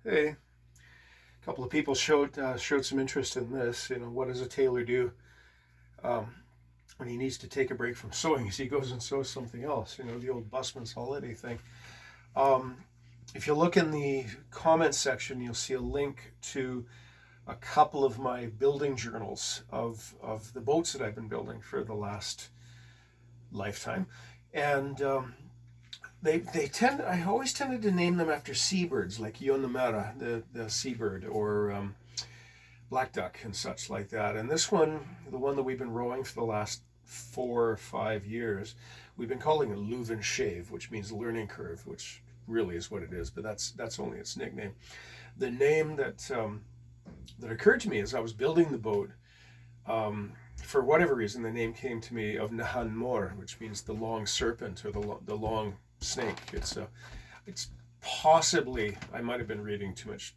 Hey, a couple of people showed some interest in this. What does a tailor do um, when he needs to take a break from sewing? Is he goes and sews something else? The old busman's holiday thing. Um, if you look in the comments section, you'll see a link to a couple of my building journals of the boats that I've been building for the last lifetime, and they tend. I always tended to name them after seabirds, like Yonamara, the seabird, or black duck and such like that. And this one, the one that we've been rowing for the last 4 or 5 years, we've been calling it Leuven Shave, which means learning curve, which really is what it is, but that's only its nickname. The name that occurred to me as I was building the boat, for whatever reason, the name came to me of Nahan Mor, which means the long serpent or the long snake. It's possibly, I might have been reading too much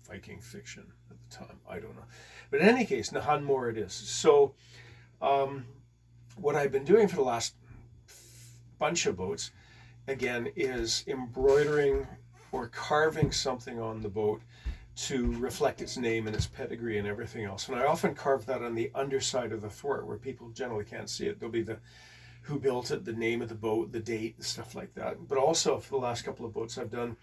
Viking fiction at the time. I don't know, but in any case, Nahan Mor it is. So, um, what I've been doing for the last bunch of boats, again, is embroidering or carving something on the boat to reflect its name and its pedigree and everything else. And I often carve that on the underside of the thwart where people generally can't see it. There'll be the who built it, the name of the boat, the date, stuff like that. But also for the last couple of boats, I've done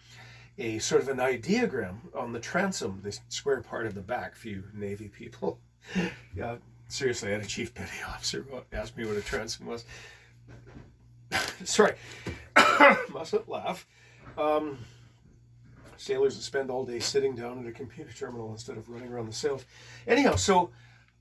a sort of an ideogram on the transom, the square part of the back for you Navy people. Yeah, seriously, I had a chief petty officer who asked me what a transom was. Sorry, mustn't laugh. Um, Sailors that spend all day sitting down at a computer terminal instead of running around the sails. Anyhow, so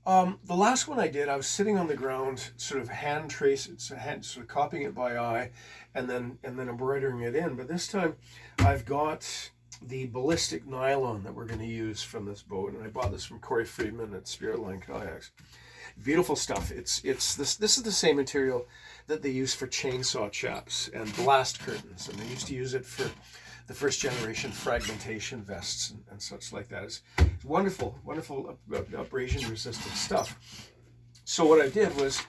the last one I did, I was sitting on the ground, sort of hand tracing, sort of copying it by eye, and then embroidering it in. But this time, I've got the ballistic nylon that we're going to use from this boat, and I bought this from Corey Friedman at Spirit Line Kayaks. Beautiful stuff. It's this. This is the same material that they use for chainsaw chaps and blast curtains, and they used to use it for the first generation fragmentation vests and such like that. It's wonderful, wonderful abrasion resistant stuff. So what I did was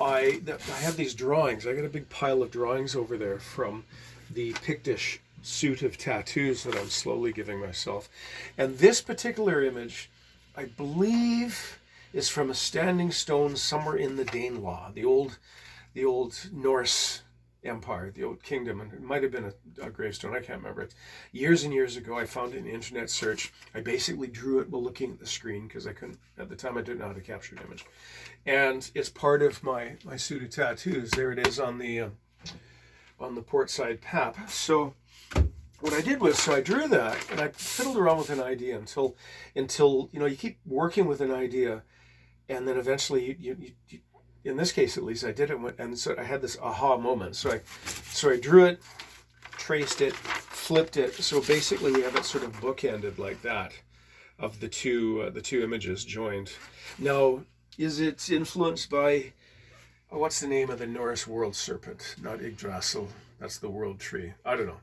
I have these drawings. I got a big pile of drawings over there from the Pictish suit of tattoos that I'm slowly giving myself. And this particular image, I believe, is from a standing stone somewhere in the Danelaw, the old Norse empire, the old kingdom, and it might have been a gravestone. I can't remember. It years and years ago. I found it in an internet search. I basically drew it while looking at the screen because I couldn't at the time. I didn't know how to capture an image, and it's part of my suit of tattoos. There it is on the port side pap. So what I did was, so I drew that and I fiddled around with an idea until you keep working with an idea, and then eventually you in this case at least I did it, and so I had this aha moment. So I drew it, traced it, flipped it. So basically we have it sort of bookended like that, of the two images joined. Now, is it influenced by what's the name of the Norse world serpent? Not Yggdrasil. That's the world tree. I don't know.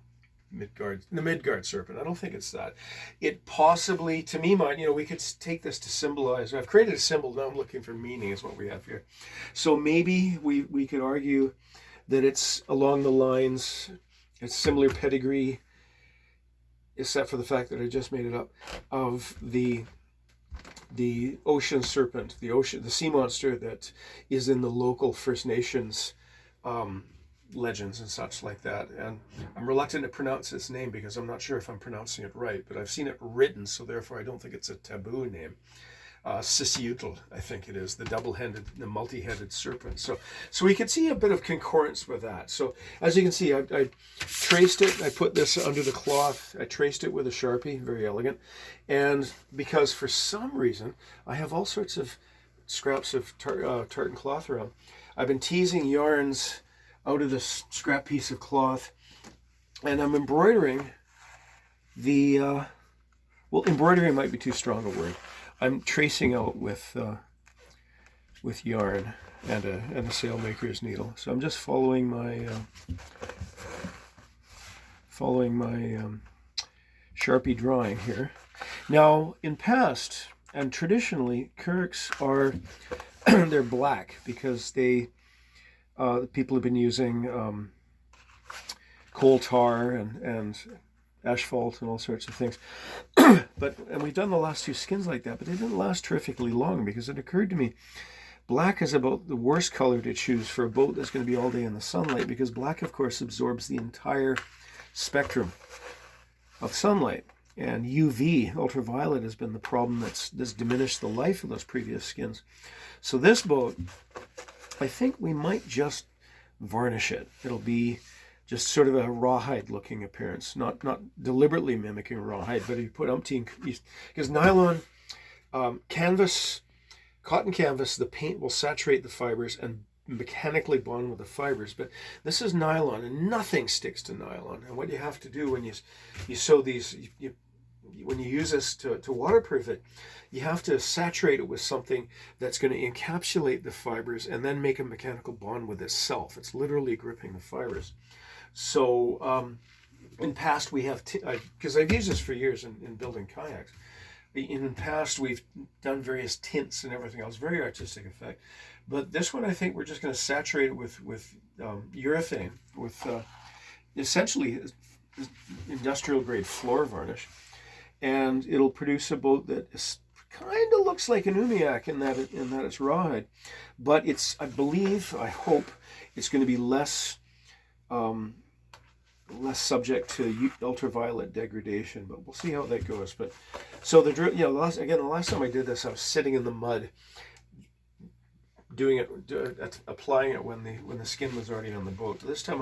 The Midgard serpent. I don't think it's that. It possibly, to me, we could take this to symbolize. I've created a symbol. Now I'm looking for meaning is what we have here. So maybe we could argue that it's along the lines, it's similar pedigree, except for the fact that I just made it up, of the ocean serpent, the sea monster that is in the local First Nations legends and such like that. And I'm reluctant to pronounce its name because I'm not sure if I'm pronouncing it right, but I've seen it written, so therefore I don't think it's a taboo name. Sisiutl, I think it is, the multi-headed serpent. So we could see a bit of concordance with that. So as you can see, I traced it. I put this under the cloth. I traced it with a Sharpie, very elegant. And because for some reason I have all sorts of scraps of tartan cloth around, I've been teasing yarns out of this scrap piece of cloth, and I'm embroidering embroidering might be too strong a word. I'm tracing out with yarn and a sailmaker's needle. So I'm just following my Sharpie drawing here. Now, in past and traditionally, currics are they're black because people have been using coal tar and asphalt and all sorts of things. And we've done the last 2 skins like that, but they didn't last terrifically long, because it occurred to me, black is about the worst color to choose for a boat that's going to be all day in the sunlight, because black, of course, absorbs the entire spectrum of sunlight. And UV, ultraviolet, has been the problem that's diminished the life of those previous skins. So this boat, I think we might just varnish it. It'll be just sort of a rawhide looking appearance, not deliberately mimicking rawhide, but if you put umpteen, because nylon, canvas, cotton canvas, the paint will saturate the fibers and mechanically bond with the fibers, but this is nylon and nothing sticks to nylon. And what you have to do when you sew these, when you use this to waterproof it, you have to saturate it with something that's going to encapsulate the fibers and then make a mechanical bond with itself. It's literally gripping the fibers. So in past we have, because I've used this for years in building kayaks, in the past we've done various tints and everything else, very artistic effect. But this one, I think we're just going to saturate it with urethane, with essentially industrial grade floor varnish, and it'll produce a boat that kind of looks like an Umiak in that it's rawhide, but it's, I believe, I hope, it's going to be less subject to ultraviolet degradation, but we'll see how that goes. But so the last time I did this, I was sitting in the mud, doing it, applying it when the skin was already on the boat. This time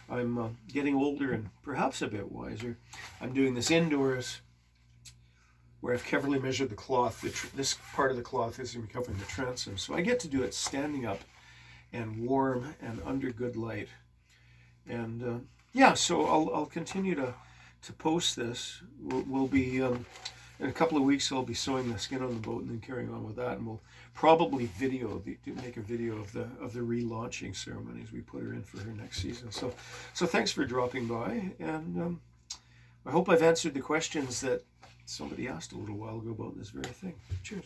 I'm getting older and perhaps a bit wiser. I'm doing this indoors, where I've carefully measured the cloth. This part of the cloth is going to be covering the transom, so I get to do it standing up and warm and under good light. And yeah, so I'll continue to post this. We'll be in a couple of weeks. I'll be sewing the skin on the boat and then carrying on with that, and we'll probably make a video of the relaunching ceremony as we put her in for her next season. So thanks for dropping by, and I hope I've answered the questions that somebody asked a little while ago about this very thing. Cheers.